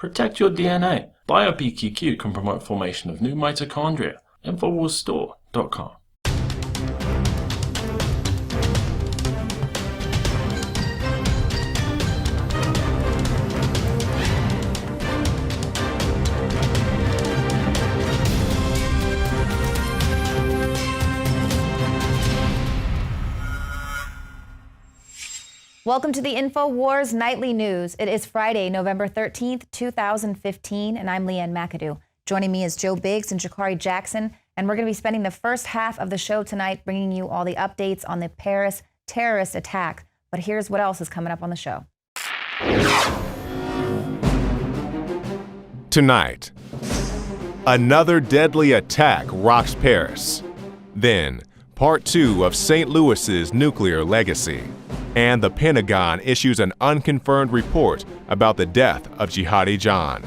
Protect your DNA. BioPQQ can promote formation of new mitochondria. Infowarsstore.com. Welcome to the Infowars Nightly News. It is Friday, November 13th, 2015, and I'm Leanne McAdoo. Joining me is Joe Biggs and Jakari Jackson, and we're going to be spending the first half of the show tonight bringing you all the updates on the Paris terrorist attack. But here's what else is coming up on the show. Tonight, another deadly attack rocks Paris. Then, part 2 of St. Louis's nuclear legacy. And the Pentagon issues an unconfirmed report about the death of Jihadi John.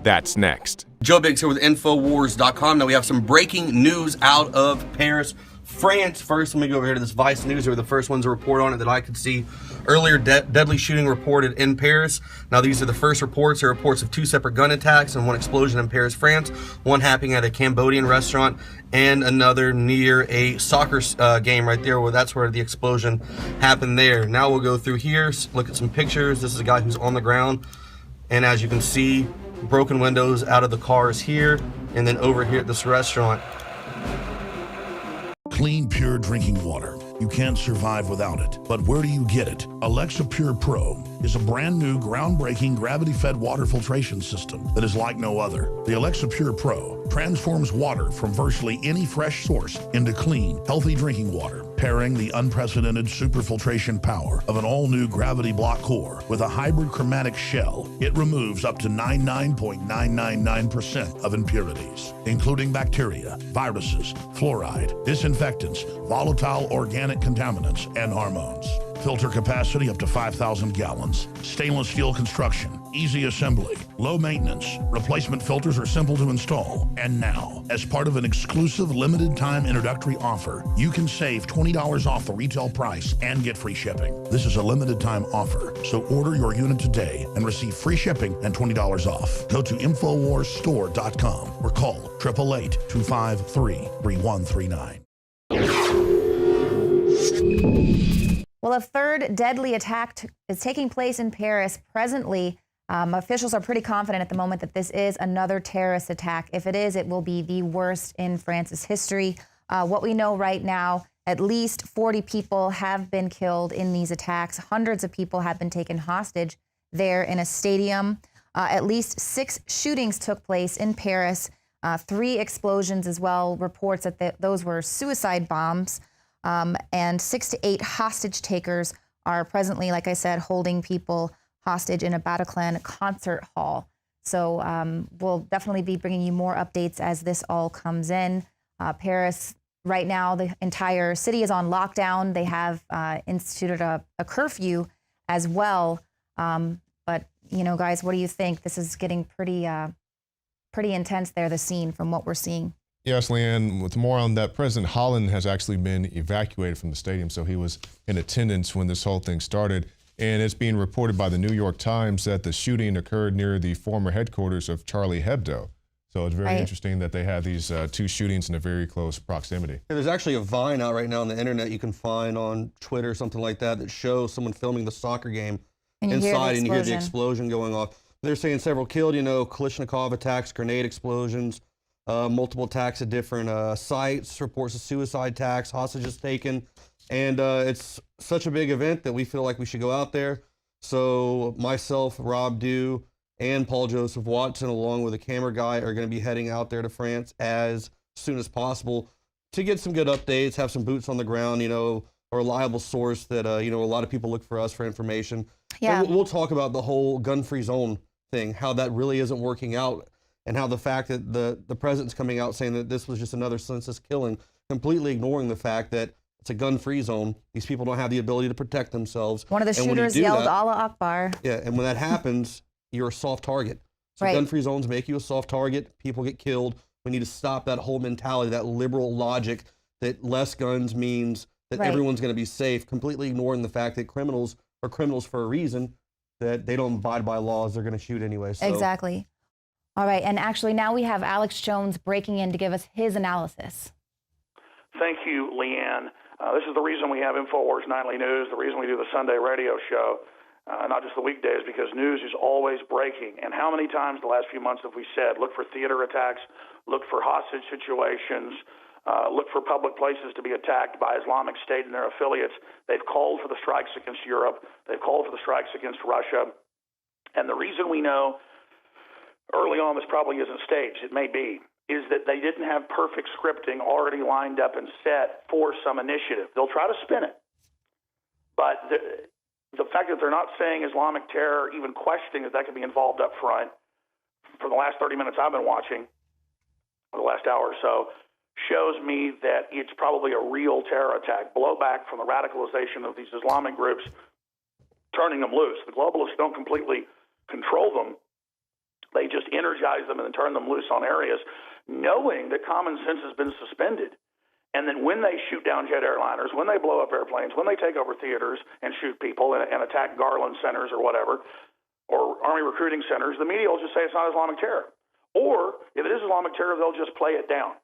That's next. Joe Biggs here with Infowars.com. Now we have some breaking news out of Paris, France. First, let me go over here to this Vice News. They were the first ones to report on it that I could see earlier. Deadly shooting reported in Paris. Now these are the first reports. There are reports of 2 separate gun attacks and 1 explosion in Paris, France. One happening at a Cambodian restaurant and another near a soccer game right there. Well, that's where the explosion happened there. Now we'll go through here, look at some pictures. This is a guy who's on the ground. And as you can see, broken windows out of the cars here. And then over here at this restaurant. Clean, pure drinking water. You can't survive without it. But where do you get it? Alexa Pure Pro is a brand new, groundbreaking, gravity-fed water filtration system that is like no other. The Alexa Pure Pro transforms water from virtually any fresh source into clean, healthy drinking water, pairing the unprecedented superfiltration power of an all-new gravity block core with a hybrid chromatic shell. It removes up to 99.999% of impurities, including bacteria, viruses, fluoride, disinfectants, volatile organic contaminants, and hormones. Filter capacity up to 5,000 gallons. Stainless steel construction, easy assembly, low maintenance. Replacement filters are simple to install. And now, as part of an exclusive limited time introductory offer, you can save $20 off the retail price and get free shipping. This is a limited time offer, so order your unit today and receive free shipping and $20 off. Go to InfoWarsStore.com or call 888-253-3139. Well, a third deadly attack is taking place in Paris presently. Officials are pretty confident at the moment that this is another terrorist attack. If it is, it will be the worst in France's history. What we know right now, at least 40 people have been killed in these attacks. Hundreds of people have been taken hostage there in a stadium. At least 6 shootings took place in Paris, 3 explosions as well. Reports that those were suicide bombs. And 6 to 8 hostage takers are presently, like I said, holding people hostage in a Bataclan concert hall. So we'll definitely be bringing you more updates as this all comes in. Paris, right now, the entire city is on lockdown. They have instituted a curfew as well. But, you know, guys, what do you think? This is getting pretty intense there, the scene, from what we're seeing. Yes, Leanne, with more on that, President Holland has actually been evacuated from the stadium, so he was in attendance when this whole thing started. And it's being reported by the New York Times that the shooting occurred near the former headquarters of Charlie Hebdo. So it's very interesting that they have these 2 shootings in a very close proximity. Yeah, there's actually a Vine out right now on the internet you can find on Twitter or something like that shows someone filming the soccer game inside, and you hear the explosion going off. They're saying several killed, you know, Kalashnikov attacks, grenade explosions, multiple attacks at different sites, reports of suicide attacks, hostages taken. And it's such a big event that we feel like we should go out there. So myself, Rob Dew, and Paul Joseph Watson, along with a camera guy, are going to be heading out there to France as soon as possible to get some good updates, have some boots on the ground, you know, a reliable source that, you know, a lot of people look for us for information. Yeah. And we'll talk about the whole gun-free zone thing, how that really isn't working out, and how the fact that the president's coming out saying that this was just another senseless killing, completely ignoring the fact that it's a gun-free zone. These people don't have the ability to protect themselves. One of the shooters yelled, Allah Akbar. Yeah, and when that happens, you're a soft target. So gun-free zones make you a soft target. People get killed. We need to stop that whole mentality, that liberal logic that less guns means that everyone's going to be safe, completely ignoring the fact that criminals are criminals for a reason. that they don't abide by laws, they're going to shoot anyway. So. Exactly. All right, and actually now we have Alex Jones breaking in to give us his analysis. Thank you, Leanne. This is the reason we have Infowars Nightly News, the reason we do the Sunday radio show, not just the weekdays, because news is always breaking. And how many times the last few months have we said, look for theater attacks, look for hostage situations, look for public places to be attacked by Islamic State and their affiliates. They've called for the strikes against Europe. They've called for the strikes against Russia. And the reason we know early on this probably isn't staged, it may be, is that they didn't have perfect scripting already lined up and set for some initiative. They'll try to spin it. But the fact that they're not saying Islamic terror, even questioning that could be involved up front, for the last 30 minutes I've been watching, or the last hour or so, shows me that it's probably a real terror attack, blowback from the radicalization of these Islamic groups, turning them loose. The globalists don't completely control them. They just energize them and then turn them loose on areas, knowing that common sense has been suspended. And then when they shoot down jet airliners, when they blow up airplanes, when they take over theaters and shoot people and attack Garland centers or whatever, or Army recruiting centers, the media will just say it's not Islamic terror. Or if it is Islamic terror, they'll just play it down.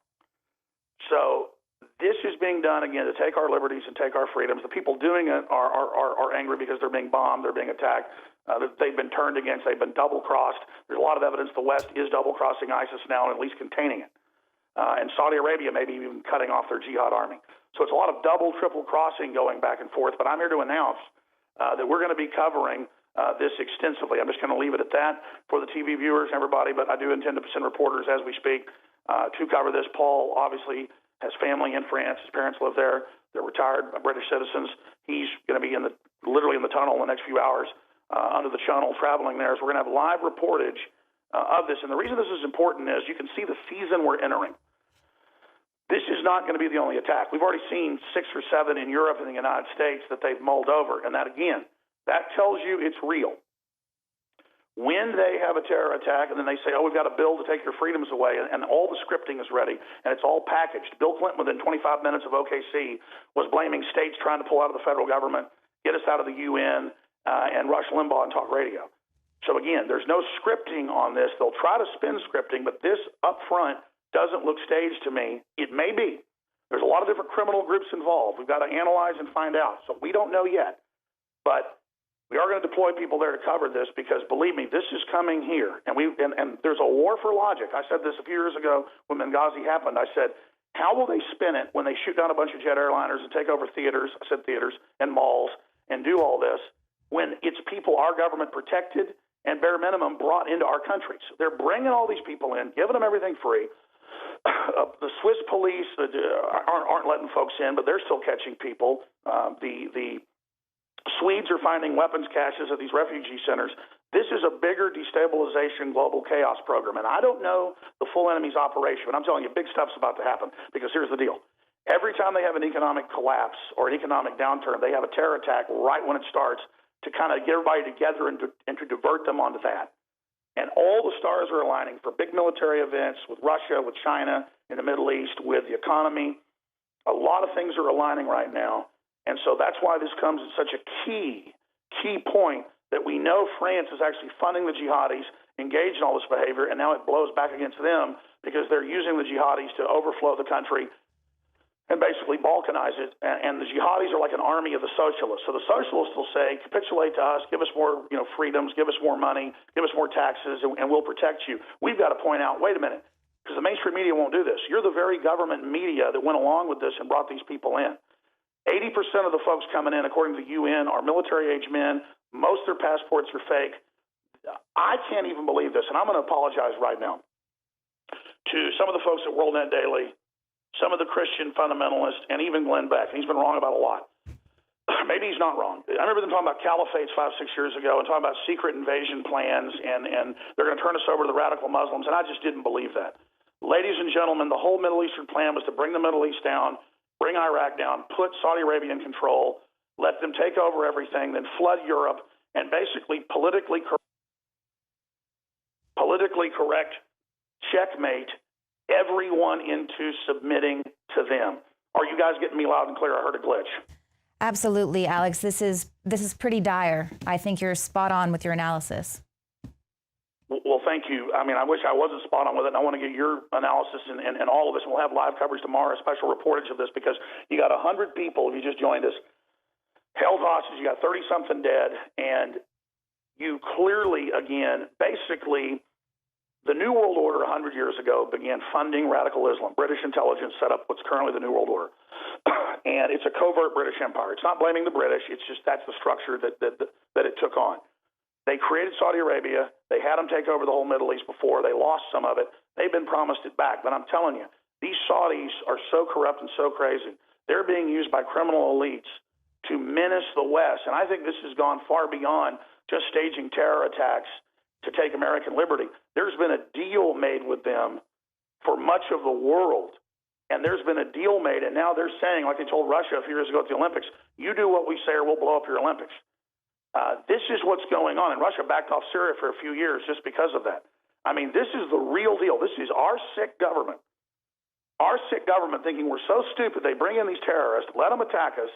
So this is being done, again, to take our liberties and take our freedoms. The people doing it are angry because they're being bombed, they're being attacked. They've been turned against, they've been double-crossed. There's a lot of evidence the West is double-crossing ISIS now and at least containing it. And Saudi Arabia maybe even cutting off their jihad army. So it's a lot of double, triple crossing going back and forth. But I'm here to announce that we're going to be covering this extensively. I'm just going to leave it at that for the TV viewers and everybody, but I do intend to send reporters as we speak to cover this. Paul obviously has family in France. His parents live there. They're retired British citizens. He's going to be literally in the tunnel in the next few hours. Under the channel traveling there. So we're going to have live reportage of this. And the reason this is important is you can see the season we're entering. This is not going to be the only attack. We've already seen 6 or 7 in Europe and the United States that they've mulled over. And that, again, that tells you it's real. When they have a terror attack and then they say, oh, we've got a bill to take your freedoms away, and all the scripting is ready and it's all packaged. Bill Clinton, within 25 minutes of OKC, was blaming states trying to pull out of the federal government, get us out of the UN, and Rush Limbaugh on talk radio. So again, there's no scripting on this. They'll try to spin scripting, but this up front doesn't look staged to me. It may be. There's a lot of different criminal groups involved. We've got to analyze and find out. So we don't know yet. But we are going to deploy people there to cover this because, believe me, this is coming here. And there's a war for logic. I said this a few years ago when Benghazi happened. I said, how will they spin it when they shoot down a bunch of jet airliners and take over theaters, I said theaters, and malls, and do all this, when it's people our government protected and bare minimum brought into our countries? They're bringing all these people in, giving them everything free. The Swiss police aren't letting folks in, but they're still catching people. The Swedes are finding weapons caches at these refugee centers. This is a bigger destabilization global chaos program. And I don't know the full enemy's operation, but I'm telling you, big stuff's about to happen because here's the deal. Every time they have an economic collapse or an economic downturn, they have a terror attack right when it starts, to kind of get everybody together and to divert them onto that. And all the stars are aligning for big military events with Russia, with China, in the Middle East, with the economy. A lot of things are aligning right now. And so that's why this comes at such a key point that we know France is actually funding the jihadis, engaged in all this behavior, and now it blows back against them because they're using the jihadis to overflow the country and basically balkanize it. And the jihadis are like an army of the socialists. So the socialists will say, capitulate to us, give us more freedoms, give us more money, give us more taxes, and we'll protect you. We've got to point out, wait a minute, because the mainstream media won't do this. You're the very government media that went along with this and brought these people in. 80% of the folks coming in, according to the UN, are military-age men. Most of their passports are fake. I can't even believe this, and I'm going to apologize right now to some of the folks at WorldNet Daily, some of the Christian fundamentalists, and even Glenn Beck. And he's been wrong about a lot. Maybe he's not wrong. I remember them talking about caliphates 5-6 years ago and talking about secret invasion plans, and they're going to turn us over to the radical Muslims, and I just didn't believe that. Ladies and gentlemen, the whole Middle Eastern plan was to bring the Middle East down, bring Iraq down, put Saudi Arabia in control, let them take over everything, then flood Europe, and basically politically correct, checkmate everyone into submitting to them. Are you guys getting me loud and clear? I heard a glitch. Absolutely, Alex. This is pretty dire. I think you're spot on with your analysis. Well, thank you. I mean, I wish I wasn't spot on with it. And I want to get your analysis and all of this. We'll have live coverage tomorrow, special reportage of this, because you got 100 people, if you just joined us, held hostage. You got 30-something dead. And you clearly, again, basically, the New World Order 100 years ago began funding radical Islam. British intelligence set up what's currently the New World Order. And it's a covert British empire. It's not blaming the British. It's just that's the structure that it took on. They created Saudi Arabia. They had them take over the whole Middle East before. They lost some of it. They've been promised it back. But I'm telling you, these Saudis are so corrupt and so crazy. They're being used by criminal elites to menace the West. And I think this has gone far beyond just staging terror attacks to take American liberty. There's been a deal made with them for much of the world. And there's been a deal made, and now they're saying, like they told Russia a few years ago at the Olympics, you do what we say or we'll blow up your Olympics. This is what's going on. And Russia backed off Syria for a few years just because of that. I mean, this is the real deal. This is our sick government. Our sick government thinking we're so stupid, they bring in these terrorists, let them attack us,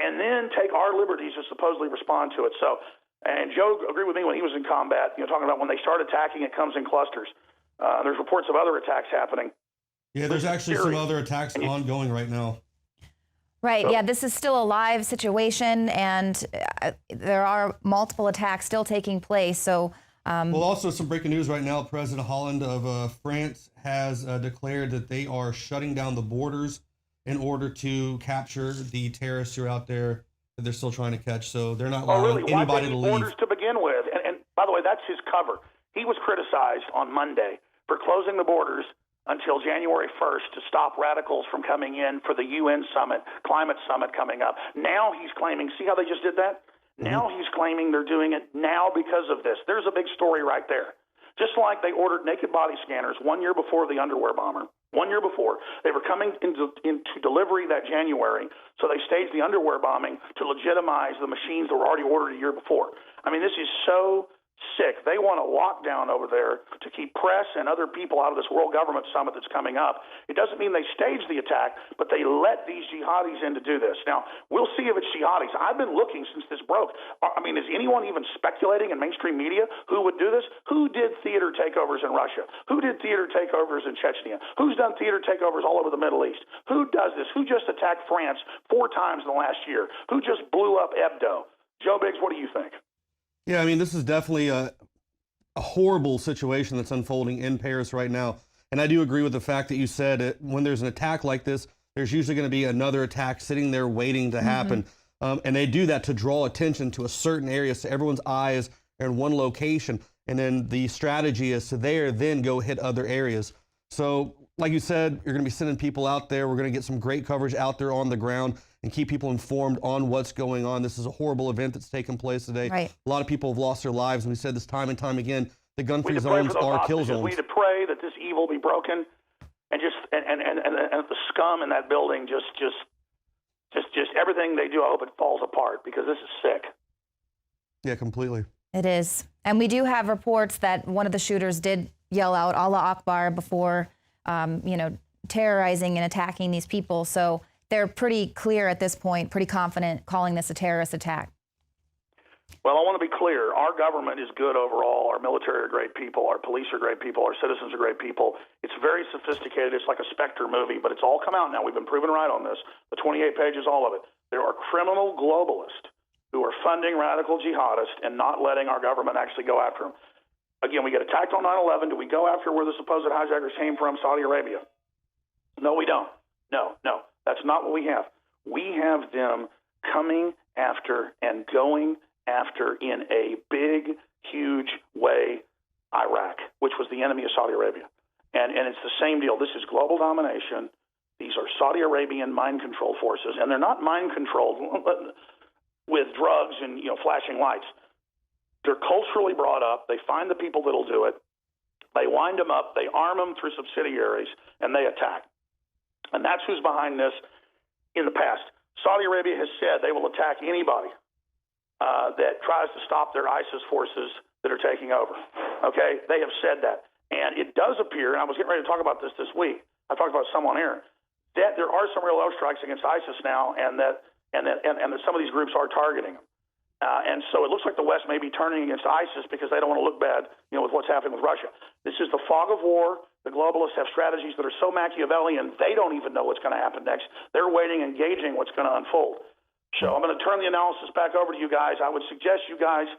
and then take our liberties to supposedly respond to it. So, and Joe agreed with me when he was in combat, talking about when they start attacking, it comes in clusters. There's reports of other attacks happening. Yeah, there's actually some other attacks ongoing right now. Right. Yeah, this is still a live situation, and there are multiple attacks still taking place. So, well, also some breaking news right now. President Hollande of France has declared that they are shutting down the borders in order to capture the terrorists who are out there that they're still trying to catch. So they're not allowing anybody to leave. Borders to begin with, and by the way, that's his cover. He was criticized on Monday for closing the borders until January 1st to stop radicals from coming in for the UN summit, climate summit coming up. Now he's claiming, see how they just did that? Now he's claiming they're doing it now because of this. There's a big story right there. Just like they ordered naked body scanners 1 year before the underwear bomber. 1 year before, they were coming into delivery that January, so they staged the underwear bombing to legitimize the machines that were already ordered a year before. I mean, this is so sick. They want a lockdown over there to keep press and other people out of this world government summit that's coming up. It doesn't mean they staged the attack, but they let these jihadis in to do this. Now, we'll see if it's jihadis. I've been looking since this broke. I mean, is anyone even speculating in mainstream media who would do this? Who did theater takeovers in Russia? Who did theater takeovers in Chechnya? Who's done theater takeovers all over the Middle East? Who does this? Who just attacked France 4 times in the last year? Who just blew up Hebdo? Joe Biggs, what do you think? Yeah, I mean, this is definitely a horrible situation that's unfolding in Paris right now. And I do agree with the fact that you said when there's an attack like this, there's usually going to be another attack sitting there waiting to happen. And they do that to draw attention to a certain area so everyone's eyes are in one location. And then the strategy is to then go hit other areas. So like you said, you're going to be sending people out there. We're going to get some great coverage out there on the ground and keep people informed on what's going on. This is a horrible event that's taken place today. Right. A lot of people have lost their lives, and we said this time and time again. The gun-free zones are kill zones. We need to pray that this evil be broken, and the scum in that building just everything they do. I hope it falls apart because this is sick. Yeah, completely. It is, and we do have reports that one of the shooters did yell out "Allah Akbar" before, terrorizing and attacking these people. So they're pretty clear at this point, pretty confident calling this a terrorist attack. Well, I want to be clear. Our government is good overall. Our military are great people. Our police are great people. Our citizens are great people. It's very sophisticated. It's like a Spectre movie, but it's all come out now. We've been proven right on this. The 28 pages, all of it. There are criminal globalists who are funding radical jihadists and not letting our government actually go after them. Again, we get attacked on 9/11. Do we go after where the supposed hijackers came from, Saudi Arabia? No, we don't. No. That's not what we have. We have them coming after and going after in a big, huge way Iraq, which was the enemy of Saudi Arabia. And it's the same deal. This is global domination. These are Saudi Arabian mind control forces, and they're not mind controlled with drugs and flashing lights. They're culturally brought up. They find the people that'll do it. They wind them up. They arm them through subsidiaries, and they attack. And that's who's behind this in the past. Saudi Arabia has said they will attack anybody that tries to stop their ISIS forces that are taking over. Okay? They have said that. And it does appear, and I was getting ready to talk about this week, I talked about some on air, that there are some real airstrikes against ISIS now, and that and that some of these groups are targeting them. And so it looks like the West may be turning against ISIS because they don't want to look bad, with what's happening with Russia. This is the fog of war. The globalists have strategies that are so Machiavellian, they don't even know what's going to happen next. They're waiting and gauging what's going to unfold. So I'm going to turn the analysis back over to you guys. I would suggest you guys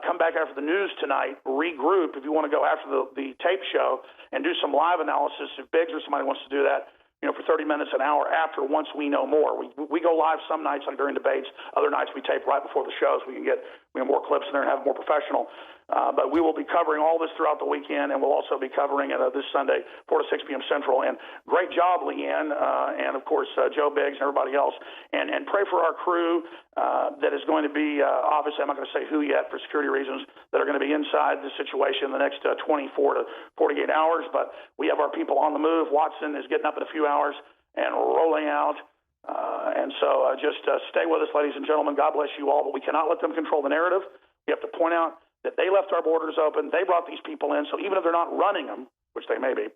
come back after the news tonight, regroup if you want to go after the tape show, and do some live analysis if Biggs or somebody wants to do that. For 30 minutes, an hour after, once we know more. We go live some nights, like during debates. Other nights we tape right before the shows. We have more clips in there and have it more professional. But we will be covering all this throughout the weekend, and we'll also be covering it this Sunday, 4 to 6 p.m. Central. And great job, Leanne, and of course Joe Biggs and everybody else. And pray for our crew that is going to be, obviously I'm not going to say who yet for security reasons, that are going to be inside the situation in the next 24 to 48 hours. But we have our people on the move. Watson is getting up in a few hours and rolling out. And so just stay with us, ladies and gentlemen. God bless you all. But we cannot let them control the narrative. We have to point out that they left our borders open. They brought these people in. So even if they're not running them, which they may be,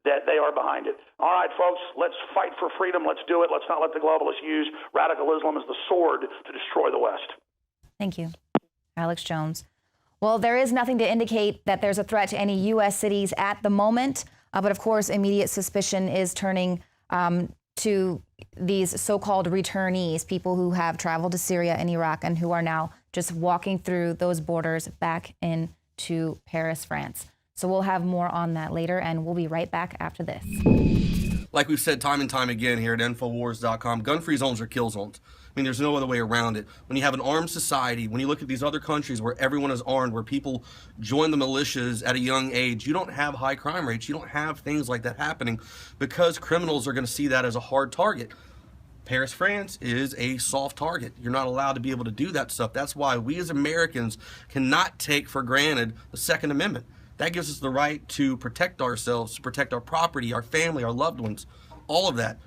that they are behind it. All right, folks, let's fight for freedom. Let's do it. Let's not let the globalists use radical Islam as the sword to destroy the West. Thank you, Alex Jones. Well, there is nothing to indicate that there's a threat to any U.S. cities at the moment. But of course, immediate suspicion is turning to these so-called returnees, people who have traveled to Syria and Iraq and who are now just walking through those borders back into Paris, France. So we'll have more on that later, and we'll be right back after this. Like we've said time and time again here at Infowars.com, gun-free zones are kill zones. I mean, there's no other way around it. When you have an armed society, when you look at these other countries where everyone is armed, where people join the militias at a young age, you don't have high crime rates. You don't have things like that happening because criminals are going to see that as a hard target. Paris, France is a soft target. You're not allowed to be able to do that stuff. That's why we as Americans cannot take for granted the Second Amendment. That gives us the right to protect ourselves, to protect our property, our family, our loved ones, all of that.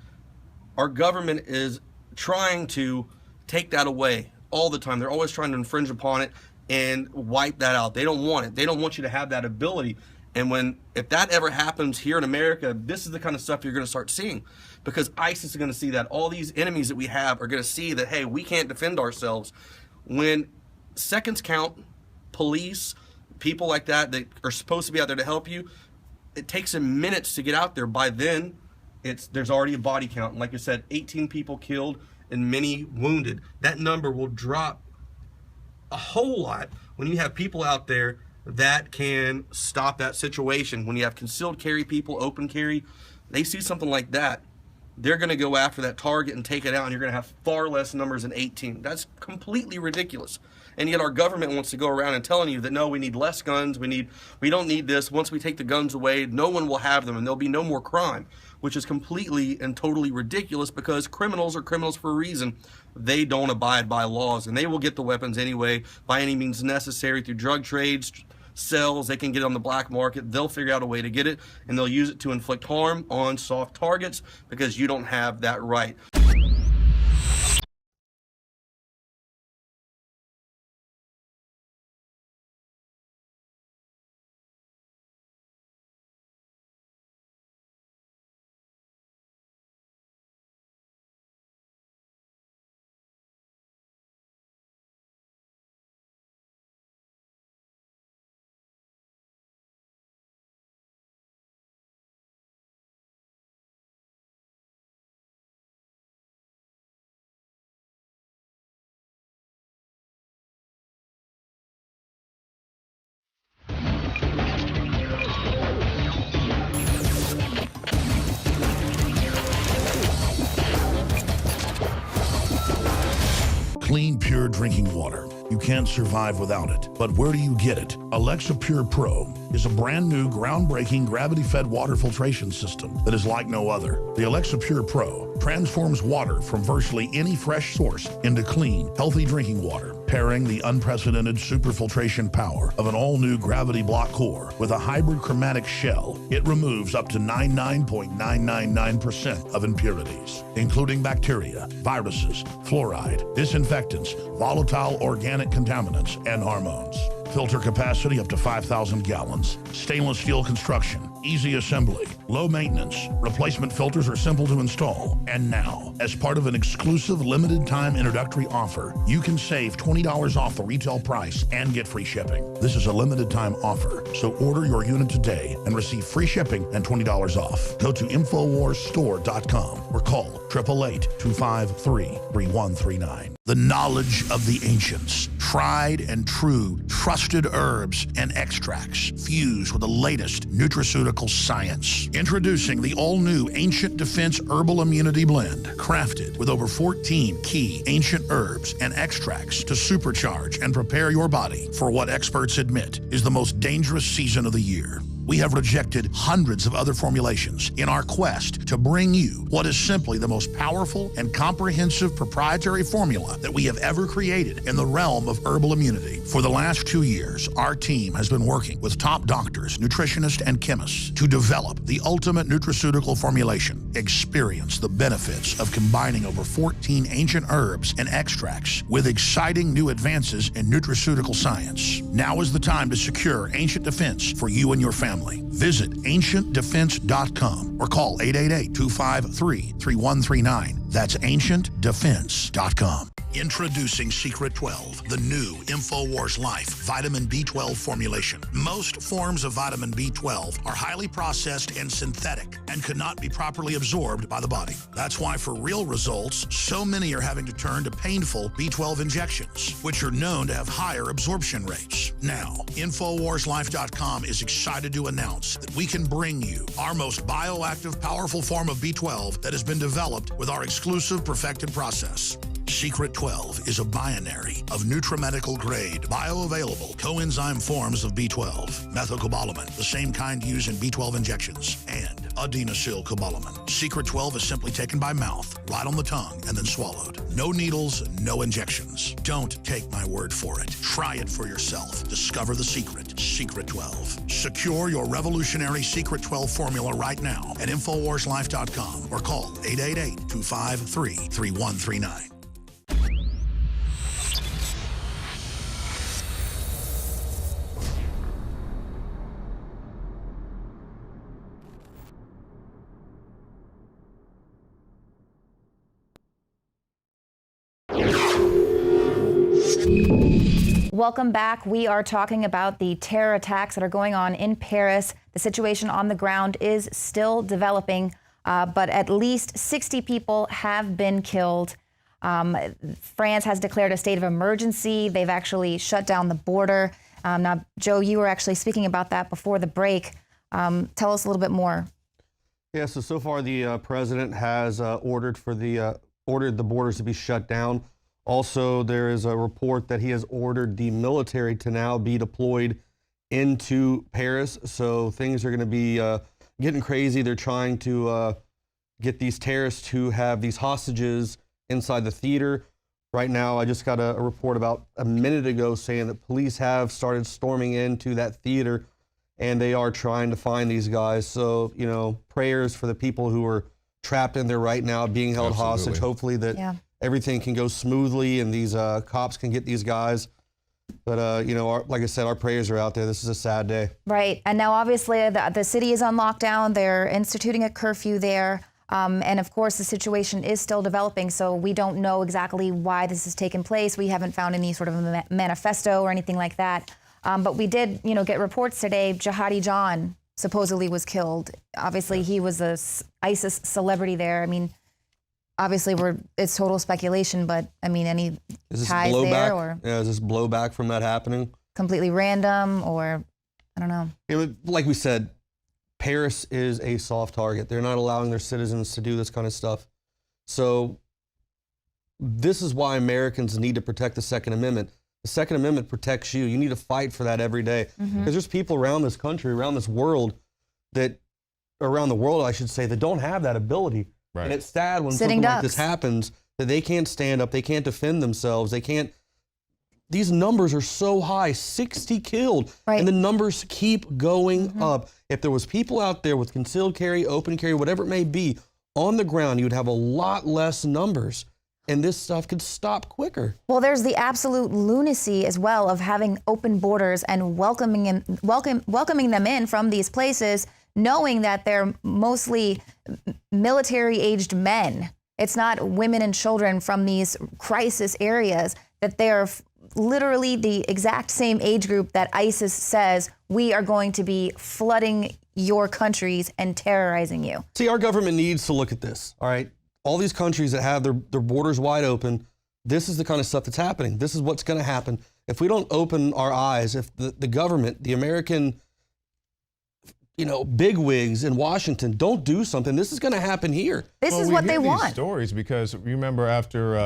Our government is trying to take that away all the time. They're always trying to infringe upon it and wipe that out. They don't want it. They don't want you to have that ability. And if that ever happens here in America, this is the kind of stuff you're going to start seeing, because ISIS is going to see that. All these enemies that we have are going to see that, hey, we can't defend ourselves. When seconds count, police, people like that are supposed to be out there to help you, it takes them minutes to get out there. By then, there's already a body count. And like I said, 18 people killed and many wounded. That number will drop a whole lot when you have people out there that can stop that situation. When you have concealed carry people, open carry, they see something like that, they're going to go after that target and take it out, and you're going to have far less numbers than 18. That's completely ridiculous. And yet our government wants to go around and telling you that, no, we need less guns, we don't need this. Once we take the guns away, no one will have them and there'll be no more crime, which is completely and totally ridiculous, because criminals are criminals for a reason. They don't abide by laws, and they will get the weapons anyway by any means necessary through drug trades, cells. They can get it on the black market. They'll figure out a way to get it, and they'll use it to inflict harm on soft targets because you don't have that right. Clean, pure drinking water. You can't survive without it. But where do you get it? Alexa Pure Pro is a brand new, groundbreaking, gravity-fed water filtration system that is like no other. The Alexa Pure Pro transforms water from virtually any fresh source into clean, healthy drinking water, pairing the unprecedented superfiltration power of an all-new gravity block core with a hybrid chromatic shell. It removes up to 99.999% of impurities, including bacteria, viruses, fluoride, disinfectants, volatile organic contaminants, and hormones. Filter capacity up to 5,000 gallons. Stainless steel construction. Easy assembly. Low maintenance. Replacement filters are simple to install. And now, as part of an exclusive limited time introductory offer, you can save $20 off the retail price and get free shipping. This is a limited time offer, so order your unit today and receive free shipping and $20 off. Go to InfoWarsStore.com or call 888-253-3139. The knowledge of the ancients, tried and true, trusted herbs and extracts fused with the latest nutraceutical science. Introducing the all-new Ancient Defense Herbal Immunity Blend, crafted with over 14 key ancient herbs and extracts to supercharge and prepare your body for what experts admit is the most dangerous season of the year. We have rejected hundreds of other formulations in our quest to bring you what is simply the most powerful and comprehensive proprietary formula that we have ever created in the realm of herbal immunity. For the last 2 years, our team has been working with top doctors, nutritionists, and chemists to develop the ultimate nutraceutical formulation. Experience the benefits of combining over 14 ancient herbs and extracts with exciting new advances in nutraceutical science. Now is the time to secure Ancient Defense for you and your family. Visit ancientdefense.com or call 888-253-3139. That's ancientdefense.com. Introducing Secret 12, the new Infowars Life Vitamin B12 formulation. Most forms of vitamin B12 are highly processed and synthetic and could not be properly absorbed by the body. That's why for real results, so many are having to turn to painful B12 injections, which are known to have higher absorption rates. Now, InfoWarsLife.com is excited to announce that we can bring you our most bioactive, powerful form of B12 that has been developed with our exclusive perfected process. Secret 12 is a binary of nutramedical grade, bioavailable coenzyme forms of B12, methylcobalamin, the same kind used in B12 injections, and adenosylcobalamin. Secret 12 is simply taken by mouth, right on the tongue, and then swallowed. No needles, no injections. Don't take my word for it. Try it for yourself. Discover the secret. Secret 12. Secure your revolutionary Secret 12 formula right now at InfoWarsLife.com or call 888-253-3139. Welcome back. We are talking about the terror attacks that are going on in Paris. The situation on the ground is still developing, but at least 60 people have been killed. France has declared a state of emergency. They've actually shut down the border. Now, Joe, you were actually speaking about that before the break. Tell us a little bit more. Yeah, so far the president has ordered the borders to be shut down. Also, there is a report that he has ordered the military to now be deployed into Paris. So things are going to be getting crazy. They're trying to get these terrorists to have these hostages inside the theater. Right now, I just got a report about a minute ago saying that police have started storming into that theater and they are trying to find these guys. So, you know, prayers for the people who are trapped in there right now, being held hostage. Hopefully that everything can go smoothly and these cops can get these guys. But, you know, like I said, our prayers are out there. This is a sad day. Right. And now, obviously, the city is on lockdown. They're instituting a curfew there. And, of course, the situation is still developing, so we don't know exactly why this has taken place. We haven't found any sort of manifesto or anything like that. But we did, you know, get reports today. Jihadi John supposedly was killed. Obviously, he was a ISIS celebrity there. I mean, obviously, it's total speculation, but I mean, any ties there, or is this blowback from that happening? Completely random, or I don't know. Like we said, Paris is a soft target. They're not allowing their citizens to do this kind of stuff. So this is why Americans need to protect the Second Amendment. The Second Amendment protects you. You need to fight for that every day. Because there's people around this country, around this world, around the world, I should say, that don't have that ability. Right. And it's sad when something like this happens, that they can't stand up, they can't defend themselves, they can't. These numbers are so high, 60 killed, and the numbers keep going up. If there was people out there with concealed carry, open carry, whatever it may be, on the ground, you'd have a lot less numbers. and this stuff could stop quicker. Well, there's the absolute lunacy as well of having open borders and welcoming them in from these places, knowing that they're mostly military-aged men. It's not women and children from these crisis areas, that they are literally the exact same age group that ISIS says we are going to be flooding your countries and terrorizing you. See, our government needs to look at this, all right? All these countries that have their borders wide open, this is the kind of stuff that's happening. This is what's going to happen. If we don't open our eyes, if the government, the American, bigwigs in Washington don't do something, this is going to happen here. This is what they want. Stories, because remember after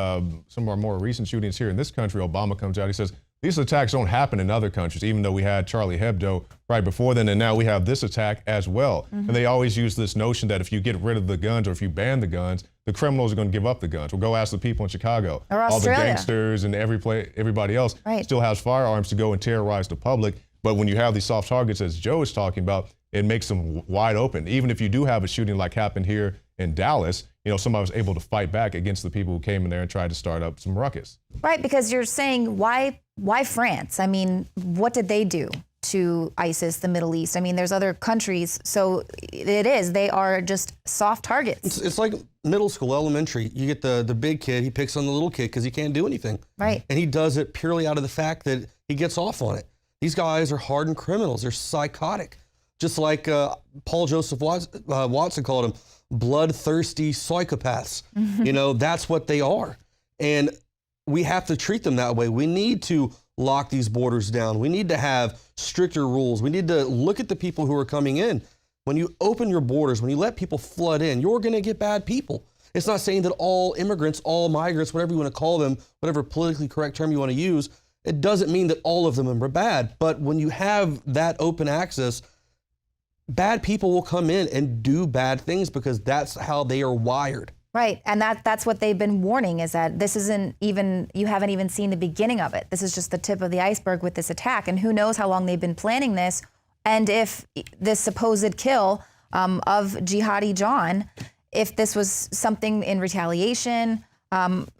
some of our more recent shootings here in this country, Obama comes out, he says, these attacks don't happen in other countries, even though we had Charlie Hebdo right before then, and now we have this attack as well. And they always use this notion that if you get rid of the guns or if you ban the guns, the criminals are going to give up the guns. Well, go ask the people in Chicago. Or all Australia. the gangsters and everybody else still has firearms to go and terrorize the public. But when you have these soft targets, as Joe is talking about, it makes them wide open. Even if you do have a shooting like happened here in Dallas, somebody was able to fight back against the people who came in there and tried to start up some ruckus. Right, because you're saying, why France? I mean, what did they do to ISIS, the Middle East? I mean, there's other countries, so they are just soft targets. It's like middle school, elementary. You get the big kid, he picks on the little kid because he can't do anything. Right. And he does it purely out of the fact that he gets off on it. These guys are hardened criminals. They're psychotic. Just like Paul Joseph Watson called them, bloodthirsty psychopaths. That's what they are. And we have to treat them that way. We need to lock these borders down. We need to have stricter rules. We need to look at the people who are coming in. When you open your borders, when you let people flood in, you're going to get bad people. It's not saying that all immigrants, all migrants, whatever you want to call them, whatever politically correct term you want to use, it doesn't mean that all of them are bad. But when you have that open access, bad people will come in and do bad things because that's how they are wired. Right, and that's what they've been warning, is that this isn't even, you haven't even seen the beginning of it. This is just the tip of the iceberg with this attack, and who knows how long they've been planning this, and if this supposed kill of Jihadi John, if this was something in retaliation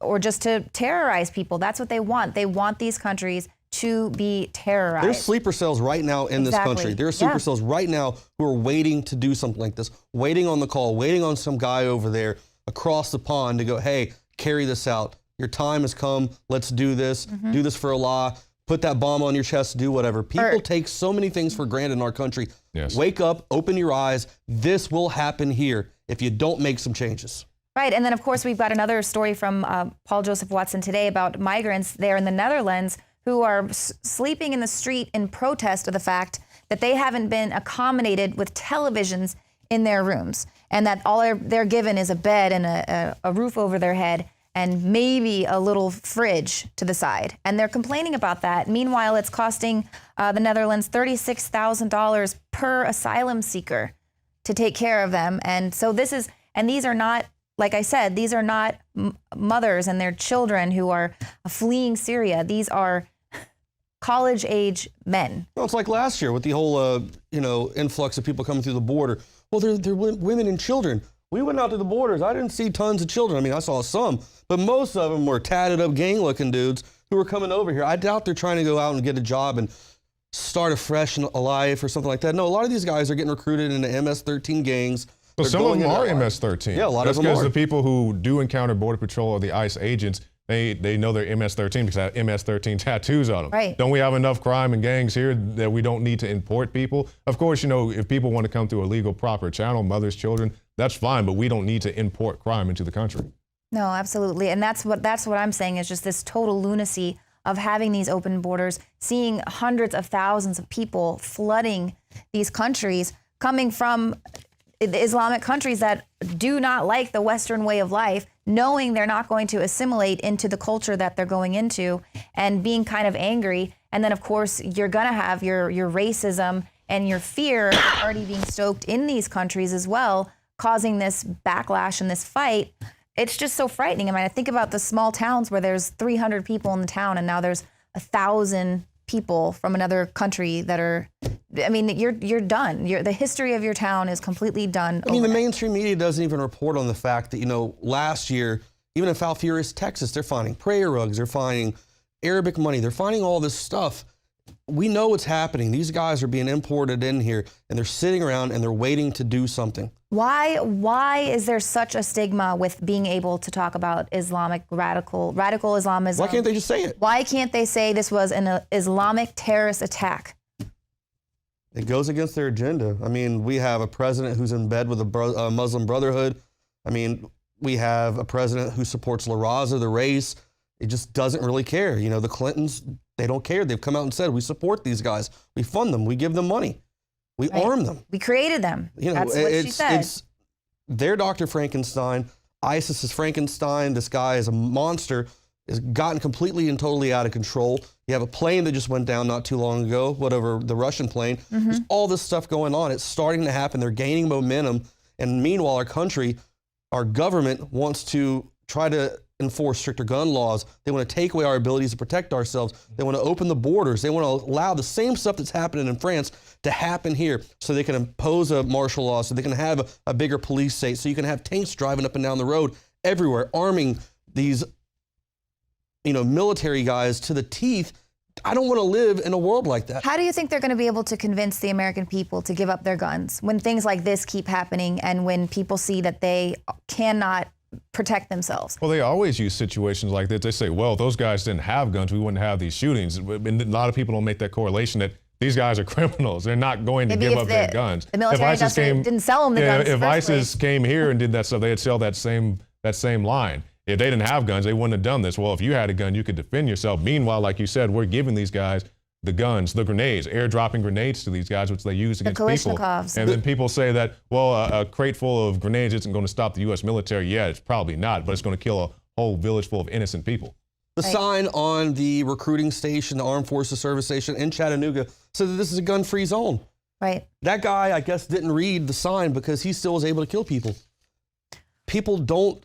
or just to terrorize people. That's what they want. They want these countries to be terrorized. There's sleeper cells right now in this country. There are sleeper cells right now who are waiting to do something like this, waiting on the call, waiting on some guy over there across the pond to go, hey, carry this out. Your time has come. Let's do this. Do this for Allah. Put that bomb on your chest. Do whatever. People take so many things for granted in our country. Yes. Wake up. Open your eyes. This will happen here if you don't make some changes. Right. And then, of course, we've got another story from Paul Joseph Watson today about migrants there in the Netherlands who are sleeping in the street in protest of the fact that they haven't been accommodated with televisions in their rooms, and that all they're given is a bed and a roof over their head and maybe a little fridge to the side. And they're complaining about that. Meanwhile, it's costing the Netherlands $36,000 per asylum seeker to take care of them. And so these are not, like I said, these are not mothers and their children who are fleeing Syria. These are college-age men. Well, it's like last year with the whole, influx of people coming through the border. Well, they're women and children. We went out to the borders. I didn't see tons of children. I mean, I saw some, but most of them were tatted up, gang-looking dudes who were coming over here. I doubt they're trying to go out and get a job and start afresh and a life or something like that. No, a lot of these guys are getting recruited into MS-13 gangs. But some of them are MS-13. Yeah, a lot of them are. That's because the people who do encounter Border Patrol or the ICE agents, they know they're MS-13 because they have MS-13 tattoos on them. Right. Don't we have enough crime and gangs here that we don't need to import people? Of course, if people want to come through a legal, proper channel, mothers, children, that's fine, but we don't need to import crime into the country. No, absolutely. And that's what I'm saying, is just this total lunacy of having these open borders, seeing hundreds of thousands of people flooding these countries, coming from the Islamic countries that do not like the Western way of life, knowing they're not going to assimilate into the culture that they're going into, and being kind of angry. And then, of course, you're going to have your racism and your fear already being stoked in these countries as well, causing this backlash and this fight. It's just so frightening. I mean, I think about the small towns where there's 300 people in the town, and now there's 1,000 people from another country that are, I mean, you're done. The history of your town is completely done. I mean, the mainstream media doesn't even report on the fact that, last year Even in Falfurrias, Texas, they're finding prayer rugs, they're finding Arabic money, they're finding all this stuff. We know what's happening. These guys are being imported in here, and they're sitting around and they're waiting to do something. Why is there such a stigma with being able to talk about Islamic radical Islamism? Why can't they just say it? Why can't they say this was an Islamic terrorist attack? It goes against their agenda. I mean, we have a president who's in bed with a Muslim Brotherhood. I mean, we have a president who supports La Raza, the race. It just doesn't really care. You know, the Clintons, they don't care. They've come out and said, we support these guys. We fund them. We give them money. We arm them. We created them. You know, that's what she said. It's their Dr. Frankenstein. ISIS is Frankenstein. This guy is a monster. Has gotten completely and totally out of control. You have a plane that just went down not too long ago, whatever, the Russian plane. There's all this stuff going on. It's starting to happen. They're gaining momentum. And meanwhile, our country, our government wants to try to enforce stricter gun laws. They want to take away our abilities to protect ourselves. They want to open the borders. They want to allow the same stuff that's happening in France to happen here so they can impose a martial law, so they can have a bigger police state, so you can have tanks driving up and down the road everywhere, arming these military guys to the teeth. I don't want to live in a world like that. How do you think they're going to be able to convince the American people to give up their guns when things like this keep happening and when people see that they cannot protect themselves? Well, they always use situations like this. They say, well, those guys didn't have guns, we wouldn't have these shootings. And a lot of people don't make that correlation that these guys are criminals. They're not going to give up their guns. The military didn't sell them the guns. If ISIS came here and did that stuff, they'd sell that same line. If they didn't have guns, they wouldn't have done this. Well, if you had a gun, you could defend yourself. Meanwhile, like you said, we're giving these guys the guns, the grenades, airdropping grenades to these guys, which they use against people. And then people say that, well, a crate full of grenades isn't going to stop the U.S. military. Yeah, it's probably not, but it's going to kill a whole village full of innocent people. The sign on the recruiting station, the Armed Forces Service Station in Chattanooga, said that this is a gun-free zone. Right. That guy, I guess, didn't read the sign because he still was able to kill people.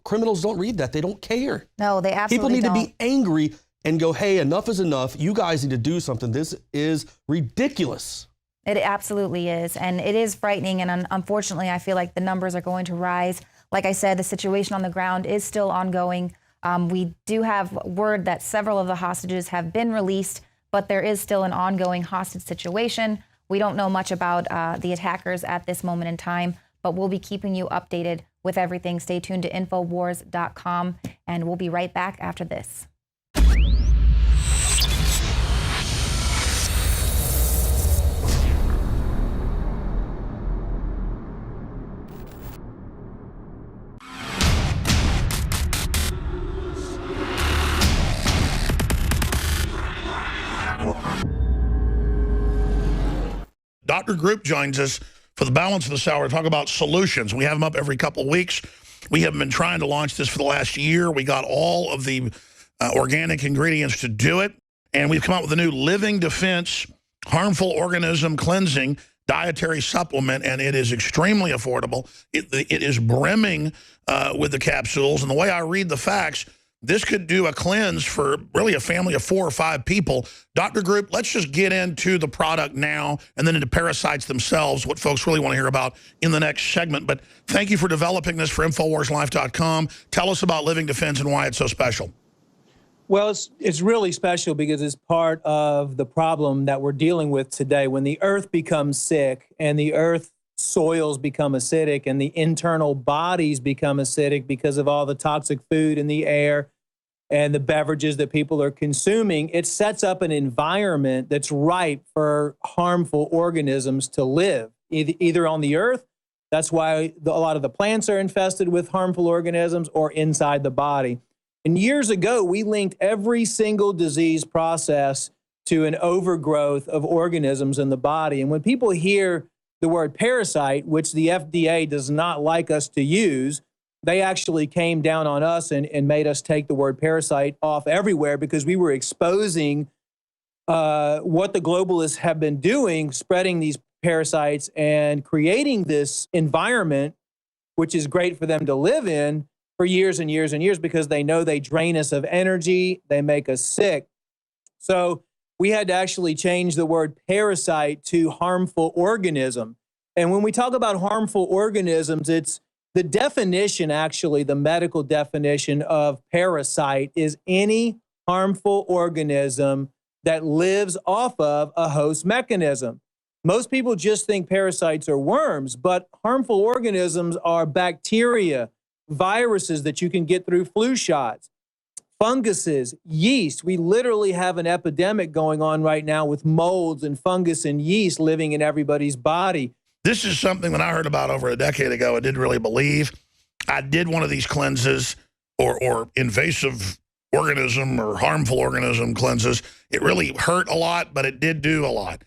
Criminals don't read that. They don't care. No, they absolutely don't. People need to be angry and go, hey, enough is enough. You guys need to do something. This is ridiculous. It absolutely is. And it is frightening. And unfortunately, I feel like the numbers are going to rise. Like I said, the situation on the ground is still ongoing. We do have word that several of the hostages have been released, but there is still an ongoing hostage situation. We don't know much about the attackers at this moment in time, but we'll be keeping you updated with everything. Stay tuned to Infowars.com, and we'll be right back after this. Dr. Group joins us for the balance of this hour to talk about solutions. We have them up every couple of weeks. We have been trying to launch this for the last year. We got all of the organic ingredients to do it, and we've come up with a new Living Defense harmful organism cleansing dietary supplement, and it is extremely affordable. It is brimming with the capsules, and the way I read the facts, this could do a cleanse for really a family of 4 or 5 people. Dr. Group, let's just get into the product now and then into parasites themselves, what folks really want to hear about in the next segment. But thank you for developing this for InfoWarsLife.com. Tell us about Living Defense and why it's so special. Well, it's really special because it's part of the problem that we're dealing with today. When the earth becomes sick and the earth soils become acidic and the internal bodies become acidic because of all the toxic food in the air and the beverages that people are consuming, it sets up an environment that's ripe for harmful organisms to live, either on the earth. That's why a lot of the plants are infested with harmful organisms, or inside the body. And years ago, we linked every single disease process to an overgrowth of organisms in the body. And when people hear the word parasite, which the FDA does not like us to use, they actually came down on us and made us take the word parasite off everywhere, because we were exposing what the globalists have been doing, spreading these parasites and creating this environment, which is great for them to live in for years and years and years, because they know they drain us of energy, they make us sick. So we had to actually change the word parasite to harmful organism. And when we talk about harmful organisms, it's The definition, actually, the medical definition of parasite is any harmful organism that lives off of a host mechanism. Most people just think parasites are worms, but harmful organisms are bacteria, viruses that you can get through flu shots, funguses, yeast. We literally have an epidemic going on right now with molds and fungus and yeast living in everybody's body. This is something when I heard about over a decade ago, I didn't really believe. I did one of these cleanses or invasive organism or harmful organism cleanses. It really hurt a lot, but it did do a lot.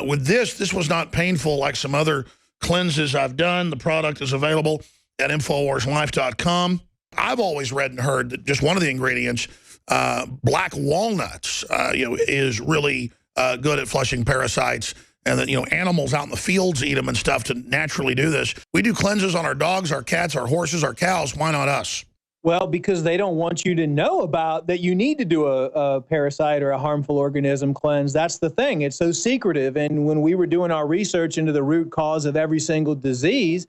With this was not painful like some other cleanses I've done. The product is available at InfoWarsLife.com. I've always read and heard that just one of the ingredients, black walnuts, is really good at flushing parasites, and that, animals out in the fields eat them and stuff to naturally do this. We do cleanses on our dogs, our cats, our horses, our cows. Why not us? Well, because they don't want you to know about that you need to do a parasite or a harmful organism cleanse. That's the thing. It's so secretive. And when we were doing our research into the root cause of every single disease,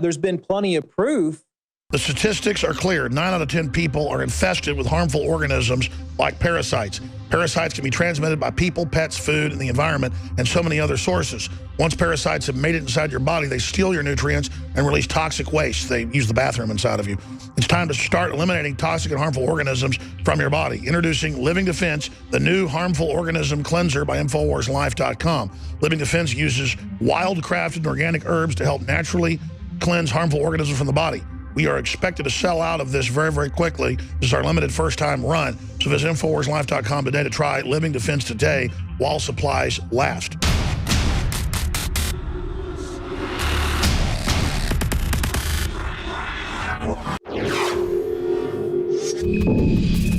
there's been plenty of proof. The statistics are clear. 9 out of 10 people are infested with harmful organisms like parasites. Parasites can be transmitted by people, pets, food, and the environment, and so many other sources. Once parasites have made it inside your body, they steal your nutrients and release toxic waste. They use the bathroom inside of you. It's time to start eliminating toxic and harmful organisms from your body. Introducing Living Defense, the new harmful organism cleanser by InfoWarsLife.com. Living Defense uses wild-crafted organic herbs to help naturally cleanse harmful organisms from the body. We are expected to sell out of this very, very quickly. This is our limited first-time run. So visit InfoWarsLife.com today to try Living Defense today while supplies last.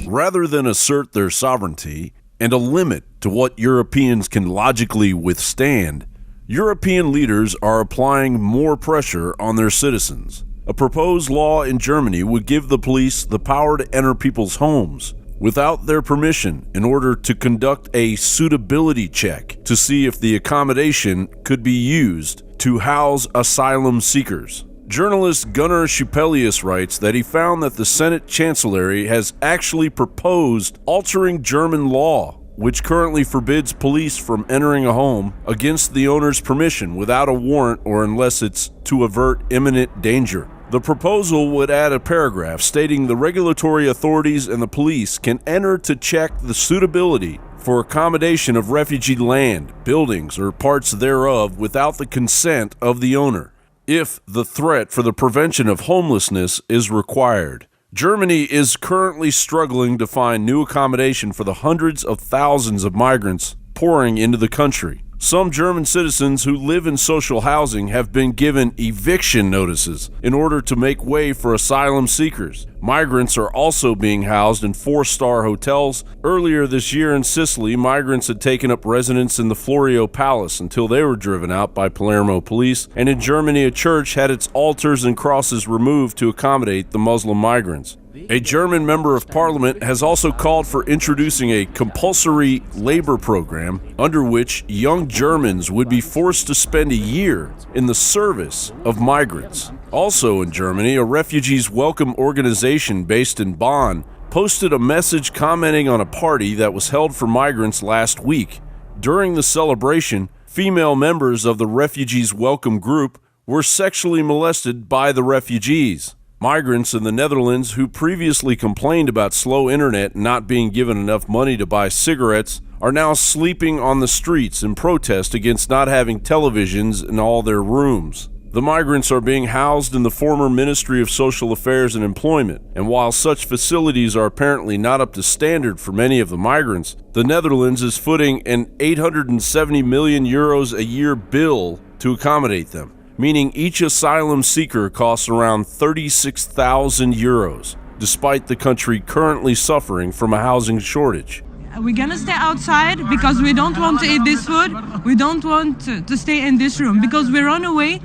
Rather than assert their sovereignty and a limit to what Europeans can logically withstand, European leaders are applying more pressure on their citizens. A proposed law in Germany would give the police the power to enter people's homes without their permission in order to conduct a suitability check to see if the accommodation could be used to house asylum seekers. Journalist Gunnar Schupelius writes that he found that the Senate Chancellery has actually proposed altering German law, which currently forbids police from entering a home against the owner's permission without a warrant or unless it's to avert imminent danger. The proposal would add a paragraph stating the regulatory authorities and the police can enter to check the suitability for accommodation of refugee land, buildings, or parts thereof without the consent of the owner, if the threat for the prevention of homelessness is required. Germany is currently struggling to find new accommodation for the hundreds of thousands of migrants pouring into the country. Some German citizens who live in social housing have been given eviction notices in order to make way for asylum seekers. Migrants are also being housed in 4-star hotels. Earlier this year in Sicily, migrants had taken up residence in the Florio Palace until they were driven out by Palermo police. And in Germany, a church had its altars and crosses removed to accommodate the Muslim migrants. A German member of parliament has also called for introducing a compulsory labor program under which young Germans would be forced to spend a year in the service of migrants. Also in Germany, a refugees welcome organization based in Bonn posted a message commenting on a party that was held for migrants last week. During the celebration, female members of the refugees welcome group were sexually molested by the refugees. Migrants in the Netherlands who previously complained about slow internet and not being given enough money to buy cigarettes are now sleeping on the streets in protest against not having televisions in all their rooms. The migrants are being housed in the former Ministry of Social Affairs and Employment, and while such facilities are apparently not up to standard for many of the migrants, the Netherlands is footing an 870 million euros a year bill to accommodate them, meaning each asylum seeker costs around 36,000 euros, despite the country currently suffering from a housing shortage. We're gonna stay outside because we don't want to eat this food. We don't want to stay in this room because we run away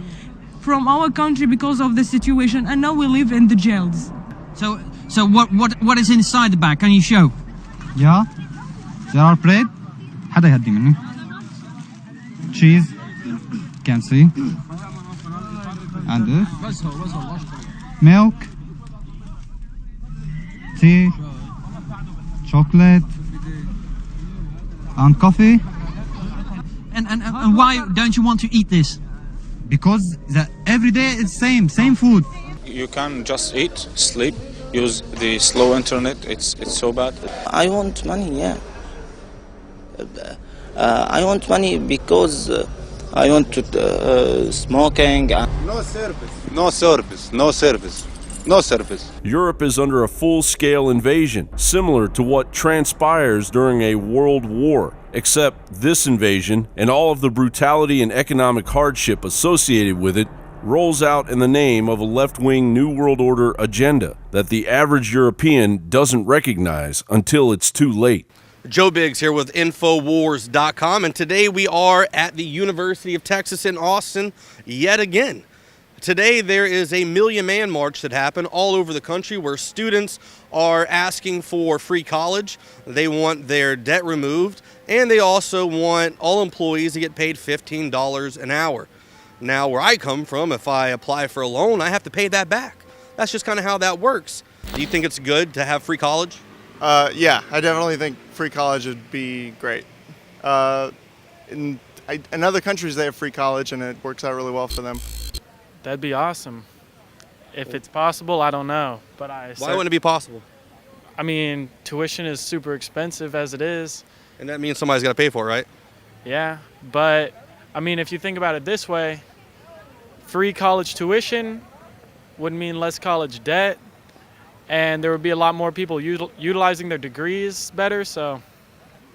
from our country because of the situation, and now we live in the jails. So what is inside the bag? Can you show? Yeah, there are bread. حدا يهدي مني. Cheese. Can see. and milk, tea, chocolate, and coffee. And why don't you want to eat this? Because every day it's same food. You can just eat, sleep, use the slow internet. It's so bad. I want money, yeah. I want money because I want to smoking. No service. No service. No service. No service. Europe is under a full-scale invasion, similar to what transpires during a world war, except this invasion and all of the brutality and economic hardship associated with it rolls out in the name of a left-wing New World Order agenda that the average European doesn't recognize until it's too late. Joe Biggs here with Infowars.com, and today we are at the University of Texas in Austin yet again. Today there is a Million Man March that happened all over the country where students are asking for free college. They want their debt removed, and they also want all employees to get paid $15 an hour. Now, where I come from, if I apply for a loan, I have to pay that back. That's just kind of how that works. Do you think it's good to have free college? Yeah, I definitely think free college would be great. In other countries, they have free college, and it works out really well for them. That'd be awesome. If it's possible, I don't know. But Why wouldn't it be possible? I mean, tuition is super expensive as it is. And that means somebody's got to pay for it, right? Yeah, but I mean, if you think about it this way, free college tuition would mean less college debt, and there would be a lot more people utilizing their degrees better, so.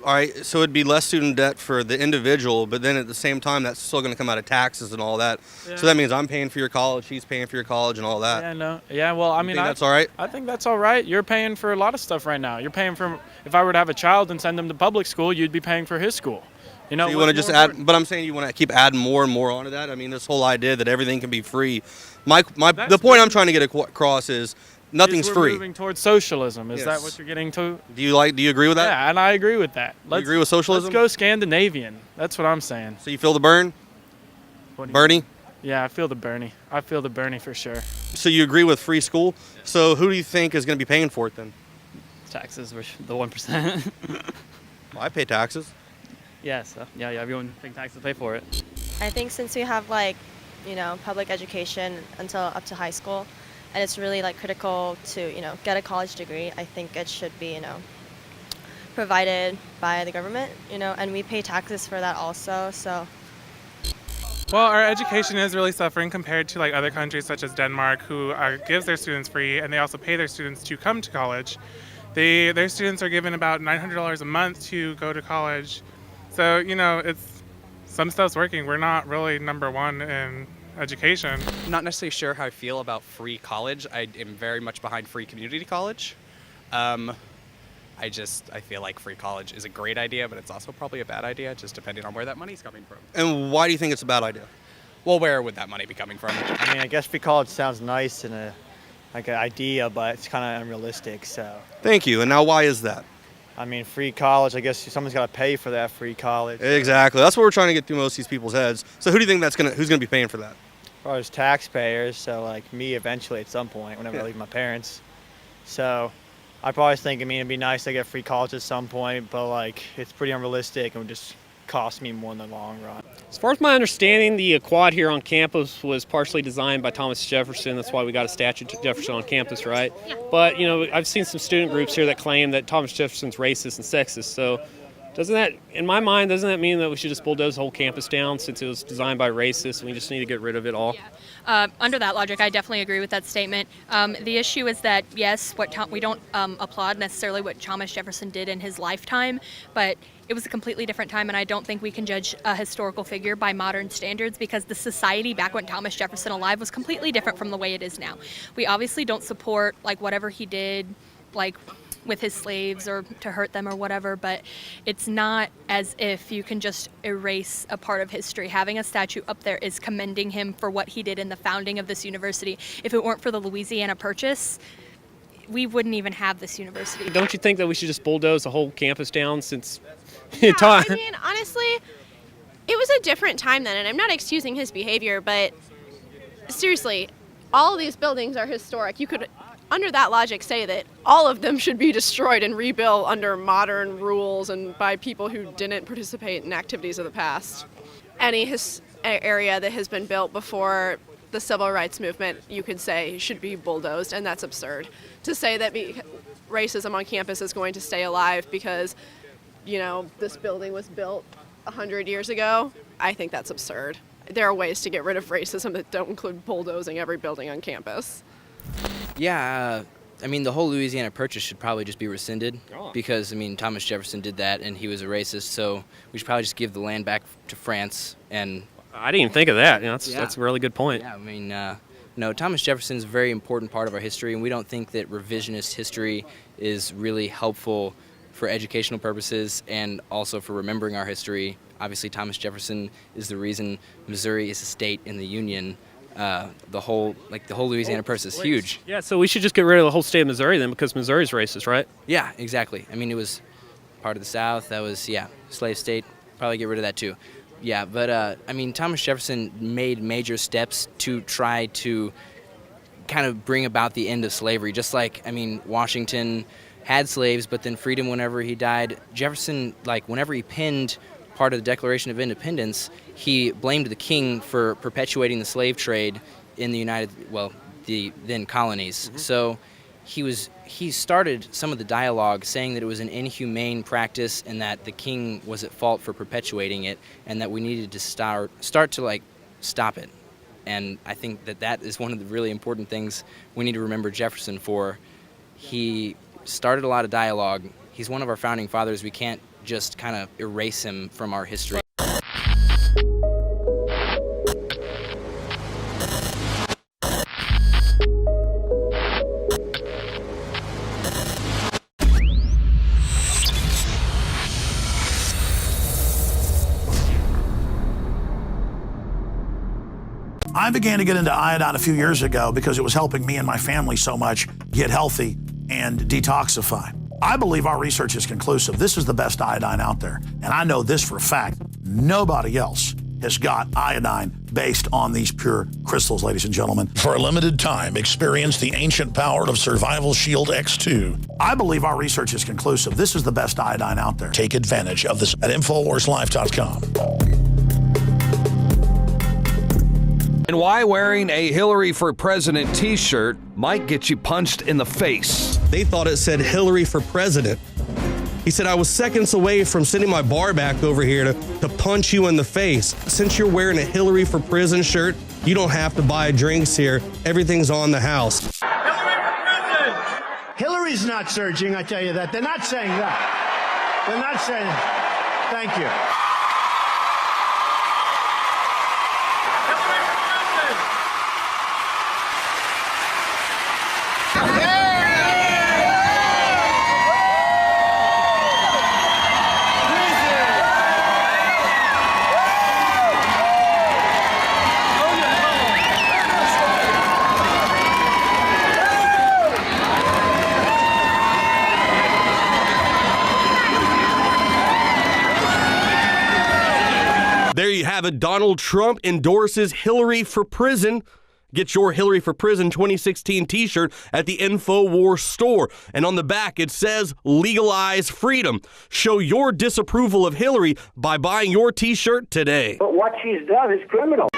All right, so it'd be less student debt for the individual, but then at the same time, that's still going to come out of taxes and all that. Yeah. So that means I'm paying for your college, he's paying for your college, and all that. Yeah, no. Yeah, well, I mean, that's all right? I think that's all right. You're paying for a lot of stuff right now. You're paying for, if I were to have a child and send them to public school, you'd be paying for his school. You know, so you want to just add, but I'm saying you want to keep adding more and more onto that. I mean, this whole idea that everything can be free. The point I'm trying to get across is nothing's free. We're moving towards socialism. Is that what you're getting to? Do you agree with that? Yeah, and I agree with that. You agree with socialism? Let's go Scandinavian. That's what I'm saying. So you feel the burn? Bernie? Yeah, I feel the Bernie. I feel the Bernie for sure. So you agree with free school? So who do you think is going to be paying for it then? Taxes, the 1%. Well, I pay taxes. Yeah, so yeah, everyone pays taxes to pay for it. I think since we have public education until up to high school, and it's really critical to get a college degree, I think it should be provided by the government, and we pay taxes for that also. So. Well, our education is really suffering compared to other countries such as Denmark, who gives their students free, and they also pay their students to come to college. Their students are given about $900 a month to go to college. So, some stuff's working. We're not really number one in education. I'm not necessarily sure how I feel about free college. I am very much behind free community college. I feel like free college is a great idea, but it's also probably a bad idea, just depending on where that money's coming from. And why do you think it's a bad idea? Well, where would that money be coming from? I mean, I guess free college sounds nice and an idea, but it's kind of unrealistic, so. Thank you. And now why is that? I mean, free college, I guess someone's got to pay for that free college. Exactly. That's what we're trying to get through most of these people's heads. So who do you think who's going to be paying for that? Well, as taxpayers, so me eventually at some point whenever I leave my parents. So I probably think, it'd be nice to get free college at some point, but it's pretty unrealistic and would just cost me more in the long run. As far as my understanding, the quad here on campus was partially designed by Thomas Jefferson. That's why we got a statue to Jefferson on campus, right? Yeah. But, I've seen some student groups here that claim that Thomas Jefferson's racist and sexist. So in my mind, doesn't that mean that we should just bulldoze the whole campus down since it was designed by racists and we just need to get rid of it all? Yeah. Under that logic, I definitely agree with that statement. The issue is that, yes, we don't applaud necessarily what Thomas Jefferson did in his lifetime, but it was a completely different time, and I don't think we can judge a historical figure by modern standards because the society back when Thomas Jefferson alive was completely different from the way it is now. We obviously don't support whatever he did, with his slaves or to hurt them or whatever, but it's not as if you can just erase a part of history. Having a statue up there is commending him for what he did in the founding of this university. If it weren't for the Louisiana Purchase, we wouldn't even have this university. Don't you think that we should just bulldoze the whole campus down since yeah, I mean, honestly, it was a different time then, and I'm not excusing his behavior, but seriously, all of these buildings are historic. You could, under that logic, say that all of them should be destroyed and rebuilt under modern rules and by people who didn't participate in activities of the past. Any area that has been built before the civil rights movement, you could say, should be bulldozed, and that's absurd. To say that racism on campus is going to stay alive because, this building was built 100 years ago, I think that's absurd. There are ways to get rid of racism that don't include bulldozing every building on campus. Yeah, the whole Louisiana Purchase should probably just be rescinded because, Thomas Jefferson did that and he was a racist, so we should probably just give the land back to France. And I didn't even think of that. That's a really good point. Yeah, Thomas Jefferson's a very important part of our history, and we don't think that revisionist history is really helpful for educational purposes and also for remembering our history. Obviously, Thomas Jefferson is the reason Missouri is a state in the Union. The whole Louisiana Purchase is huge. Yeah, so we should just get rid of the whole state of Missouri then, because Missouri's racist, right? Yeah, exactly. It was part of the South. That was, slave state. Probably get rid of that too. Yeah, but Thomas Jefferson made major steps to try to kind of bring about the end of slavery. Just like, Washington had slaves, but then freed him whenever he died. Jefferson, whenever he penned part of the Declaration of Independence, he blamed the king for perpetuating the slave trade in the then colonies. So he started some of the dialogue saying that it was an inhumane practice and that the king was at fault for perpetuating it and that we needed to start to stop it. And I think that is one of the really important things we need to remember Jefferson for. He started a lot of dialogue. He's one of our founding fathers. We can't just kind of erase him from our history. I began to get into iodine a few years ago because it was helping me and my family so much get healthy and detoxify. I believe our research is conclusive. This is the best iodine out there. And I know this for a fact. Nobody else has got iodine based on these pure crystals, ladies and gentlemen. For a limited time, experience the ancient power of Survival Shield X2. I believe our research is conclusive. This is the best iodine out there. Take advantage of this at InfoWarsLife.com. And why wearing a Hillary for President t-shirt might get you punched in the face. They thought it said Hillary for President. He said, I was seconds away from sending my bar back over here to punch you in the face. Since you're wearing a Hillary for Prison shirt, you don't have to buy drinks here. Everything's on the house. Hillary for President! Hillary's not surging, I tell you that. They're not saying that. They're not saying that. Thank you. There you have it. Donald Trump endorses Hillary for Prison. Get your Hillary for Prison 2016 t-shirt at the Infowars store. And on the back, it says, legalize freedom. Show your disapproval of Hillary by buying your t-shirt today. But what she's done is criminal.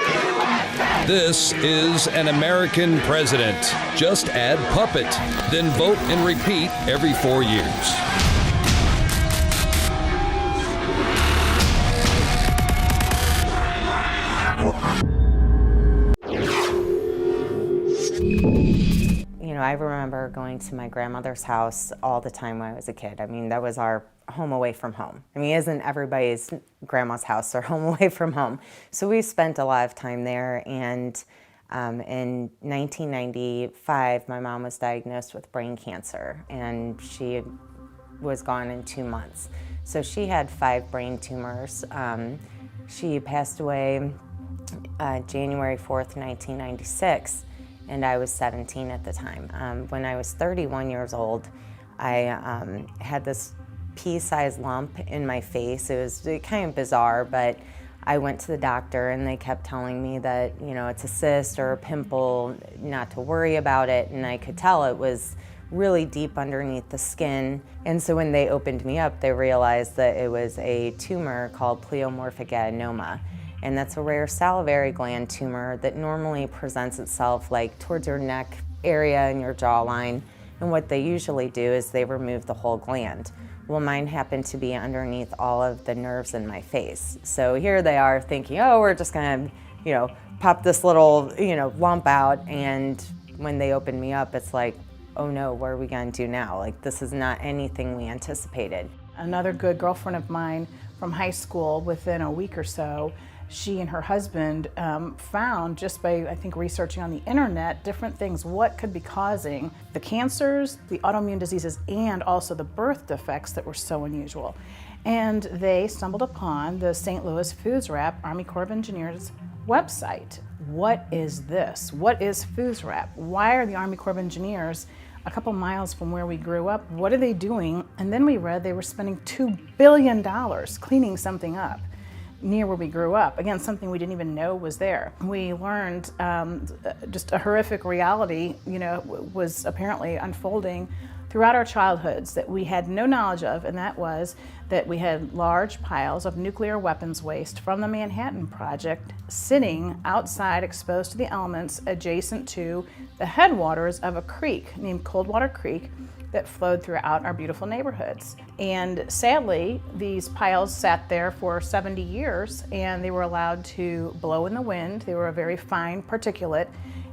This is an American president. Just add puppet, then vote and repeat every 4 years. I remember going to my grandmother's house all the time when I was a kid. That was our home away from home. Isn't everybody's grandma's house their home away from home? So we spent a lot of time there, and in 1995, my mom was diagnosed with brain cancer, and she was gone in 2 months. So she had 5 brain tumors. She passed away January 4th, 1996. And I was 17 at the time. When I was 31 years old, I had this pea-sized lump in my face. It was kind of bizarre, but I went to the doctor and they kept telling me that, you know, it's a cyst or a pimple, not to worry about it, and I could tell it was really deep underneath the skin. And so when they opened me up, they realized that it was a tumor called pleomorphic adenoma. And that's a rare salivary gland tumor that normally presents itself like towards your neck area and your jawline. And what they usually do is they remove the whole gland. Well, mine happened to be underneath all of the nerves in my face. So here they are thinking, oh, we're just gonna, you know, pop this little, you know, lump out. And when they opened me up, it's like, oh no, what are we gonna do now? Like, this is not anything we anticipated. Another good girlfriend of mine from high school, within a week or so, she and her husband found, just by, I think, researching on the internet, different things, what could be causing the cancers, the autoimmune diseases, and also the birth defects that were so unusual. And they stumbled upon the St. Louis Foods Wrap Army Corps of Engineers website. What is this? What is Foods Wrap? Why are the Army Corps of Engineers a couple miles from where we grew up? What are they doing? And then we read they were spending $2 billion cleaning something up near where we grew up. Again, something we didn't even know was there. We learned just a horrific reality, you know, was apparently unfolding throughout our childhoods that we had no knowledge of, and that was that we had large piles of nuclear weapons waste from the Manhattan Project sitting outside, exposed to the elements, adjacent to the headwaters of a creek named Coldwater Creek that flowed throughout our beautiful neighborhoods. And sadly, these piles sat there for 70 years and they were allowed to blow in the wind. They were a very fine particulate.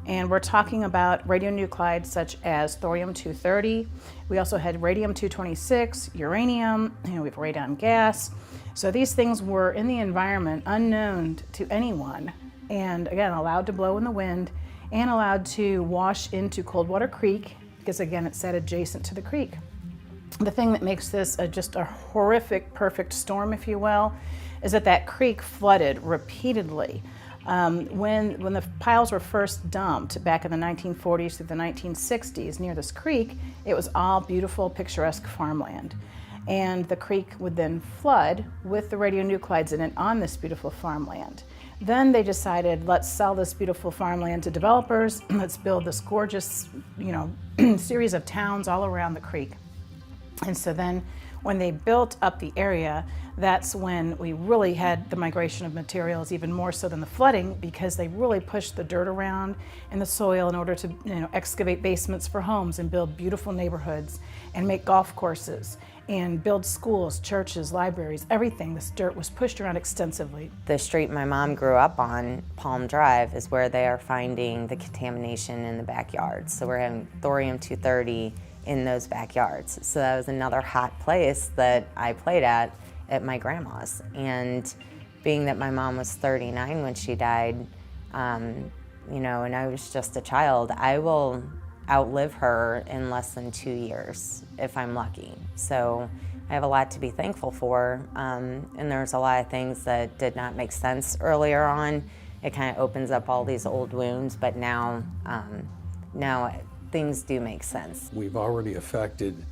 And we're talking about radionuclides such as thorium-230. We also had radium-226, uranium, we have radon gas. So these things were in the environment unknown to anyone, and again, allowed to blow in the wind and allowed to wash into Coldwater Creek, because again, it sat adjacent to the creek. The thing that makes this just a horrific, perfect storm, if you will, is that creek flooded repeatedly. When the piles were first dumped back in the 1940s through the 1960s near this creek, it was all beautiful, picturesque farmland. And the creek would then flood with the radionuclides in it on this beautiful farmland. Then they decided, let's sell this beautiful farmland to developers, let's build this gorgeous, series of towns all around the creek. And so then when they built up the area, that's when we really had the migration of materials, even more so than the flooding, because they really pushed the dirt around in the soil in order to excavate basements for homes and build beautiful neighborhoods and make golf courses and build schools, churches, libraries, everything. This dirt was pushed around extensively. The street my mom grew up on, Palm Drive, is where they are finding the contamination in the backyards. So we're having thorium-230 in those backyards. So that was another hot place that I played at my grandma's. And being that my mom was 39 when she died, and I was just a child, I will outlive her in less than 2 years if I'm lucky. So I have a lot to be thankful for, and there's a lot of things that did not make sense earlier on. It kind of opens up all these old wounds, but now things do make sense. We've already affected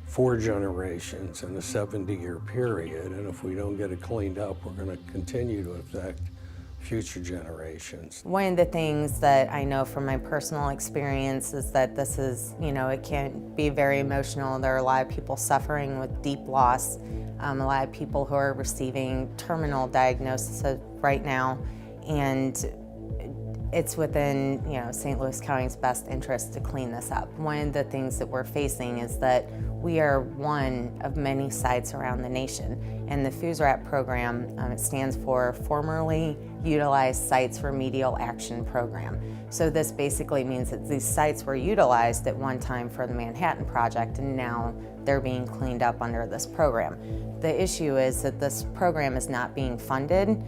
4 generations in a 70-year period, and if we don't get it cleaned up, we're going to continue to affect future generations. One of the things that I know from my personal experience is that this is, it can be very emotional. There are a lot of people suffering with deep loss, a lot of people who are receiving terminal diagnosis right now, and it's within, St. Louis County's best interest to clean this up. One of the things that we're facing is that we are one of many sites around the nation. And the FUSRAP program, it stands for Formerly Utilized Sites Remedial Action Program. So this basically means that these sites were utilized at one time for the Manhattan Project, and now they're being cleaned up under this program. The issue is that this program is not being funded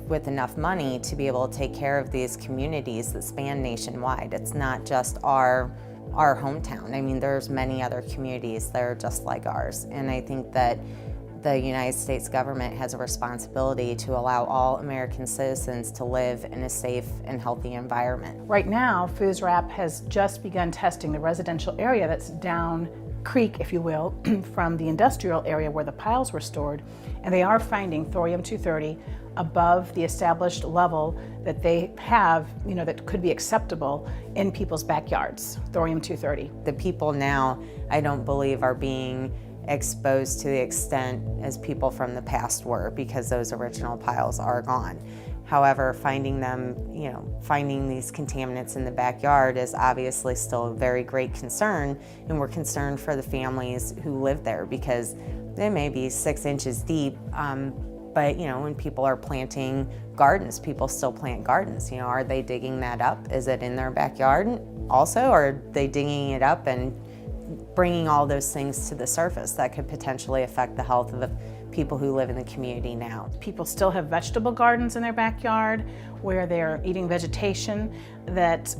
with enough money to be able to take care of these communities that span nationwide. It's not just our hometown. I mean, there's many other communities that are just like ours. And I think that the United States government has a responsibility to allow all American citizens to live in a safe and healthy environment. Right now, FUSRAP has just begun testing the residential area that's down creek, if you will, from the industrial area where the piles were stored, and they are finding thorium-230 above the established level that they have, that could be acceptable in people's backyards, thorium-230. The people now, I don't believe, are being exposed to the extent as people from the past were, because those original piles are gone. However, finding them, finding these contaminants in the backyard is obviously still a very great concern, and we're concerned for the families who live there, because they may be 6 inches deep, but when people are planting gardens, people still plant gardens. Are they digging that up? Is it in their backyard also, or are they digging it up and bringing all those things to the surface that could potentially affect the health of the people who live in the community now? People still have vegetable gardens in their backyard where they're eating vegetation that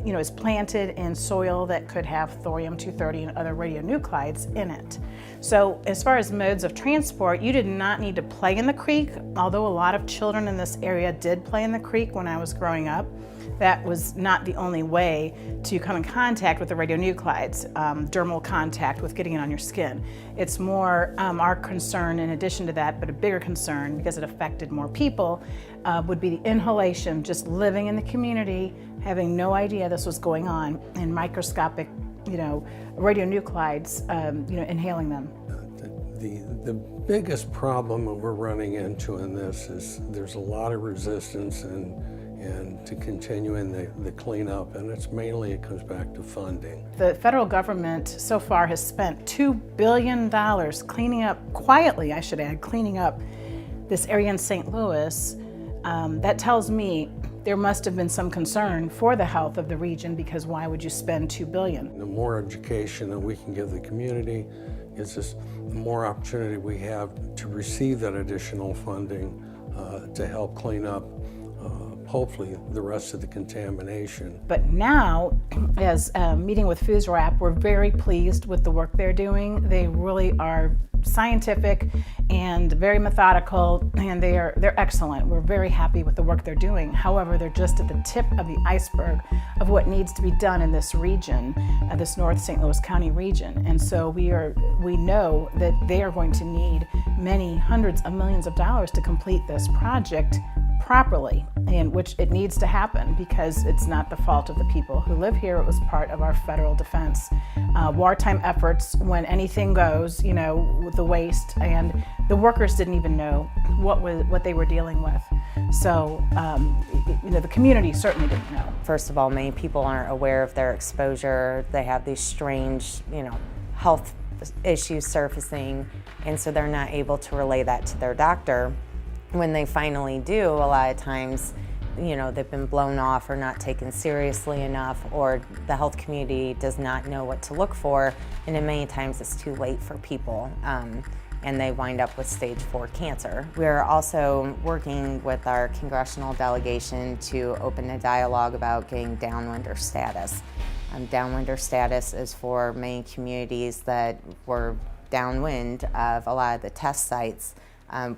is planted in soil that could have thorium-230 and other radionuclides in it. So as far as modes of transport, you did not need to play in the creek, although a lot of children in this area did play in the creek when I was growing up. That was not the only way to come in contact with the radionuclides, dermal contact with getting it on your skin. It's more our concern in addition to that, but a bigger concern because it affected more people, would be the inhalation, just living in the community, having no idea this was going on, and microscopic, radionuclides, inhaling them. The biggest problem that we're running into in this is there's a lot of resistance and to continuing the cleanup, and it comes back to funding. The federal government so far has spent $2 billion cleaning up, quietly I should add, cleaning up this area in St. Louis. That tells me there must have been some concern for the health of the region, because why would you spend $2 billion? The more education that we can give the community, it's just the more opportunity we have to receive that additional funding to help clean up hopefully the rest of the contamination. But now, as meeting with Foods Wrap, we're very pleased with the work they're doing. They really are scientific and very methodical, and they're excellent. We're very happy with the work they're doing. However, they're just at the tip of the iceberg of what needs to be done in this region, this North St. Louis County region. And so we know that they are going to need many hundreds of millions of dollars to complete this project properly, in which it needs to happen because it's not the fault of the people who live here. It was part of our federal defense. Wartime efforts, when anything goes, with the waste, and the workers didn't even know what they were dealing with. So, the community certainly didn't know. First of all, many people aren't aware of their exposure. They have these strange, health issues surfacing, and so they're not able to relay that to their doctor. When they finally do, a lot of times, they've been blown off or not taken seriously enough, or the health community does not know what to look for, and then many times it's too late for people, and they wind up with stage 4 cancer. We're also working with our congressional delegation to open a dialogue about getting downwinder status. Downwinder status is for many communities that were downwind of a lot of the test sites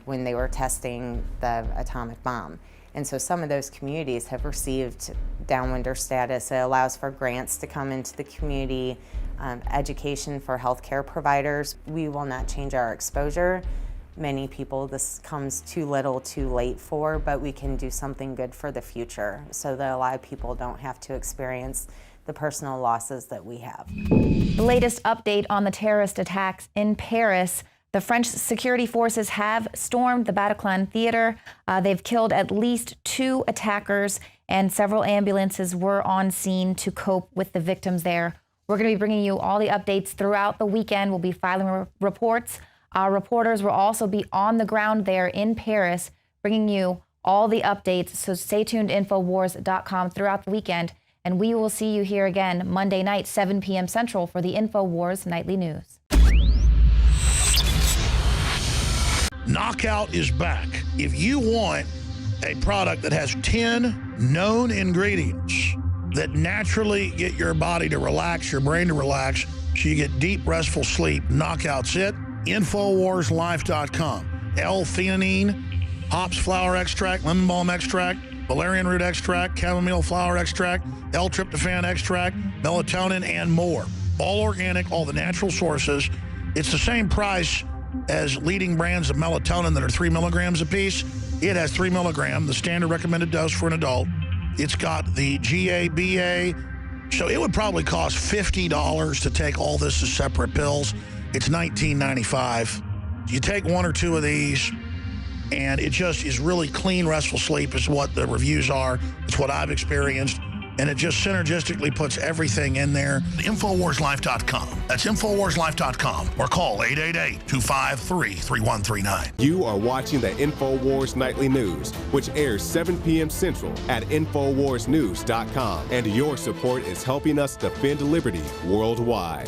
when they were testing the atomic bomb. And so some of those communities have received downwinder status. It allows for grants to come into the community, education for healthcare providers. We will not change our exposure. Many people this comes too little, too late for, but we can do something good for the future so that a lot of people don't have to experience the personal losses that we have. The latest update on the terrorist attacks in Paris. The French security forces have stormed the Bataclan Theater. They've killed at least 2 attackers, and several ambulances were on scene to cope with the victims there. We're going to be bringing you all the updates throughout the weekend. We'll be filing reports. Our reporters will also be on the ground there in Paris, bringing you all the updates. So stay tuned to Infowars.com throughout the weekend, and we will see you here again Monday night, 7 p.m. Central for the Infowars Nightly News. Knockout is back. If you want a product that has 10 known ingredients that naturally get your body to relax, your brain to relax, so you get deep, restful sleep, Knockout's it. Infowarslife.com. L-theanine, hops flower extract, lemon balm extract, valerian root extract, chamomile flower extract, L-tryptophan extract, melatonin, and more. all organic, all the natural sources. It's the same price as leading brands of melatonin that are 3 milligrams a piece. It has 3 milligram, the standard recommended dose for an adult. It's got the GABA, so it would probably cost $50 to take all this as separate pills. It's $19.95. You take 1 or 2 of these, and it just is really clean, restful sleep is what the reviews are. It's what I've experienced. And it just synergistically puts everything in there. Infowarslife.com. That's Infowarslife.com. Or call 888-253-3139. You are watching the Infowars Nightly News, which airs 7 p.m. Central at Infowarsnews.com. And your support is helping us defend liberty worldwide.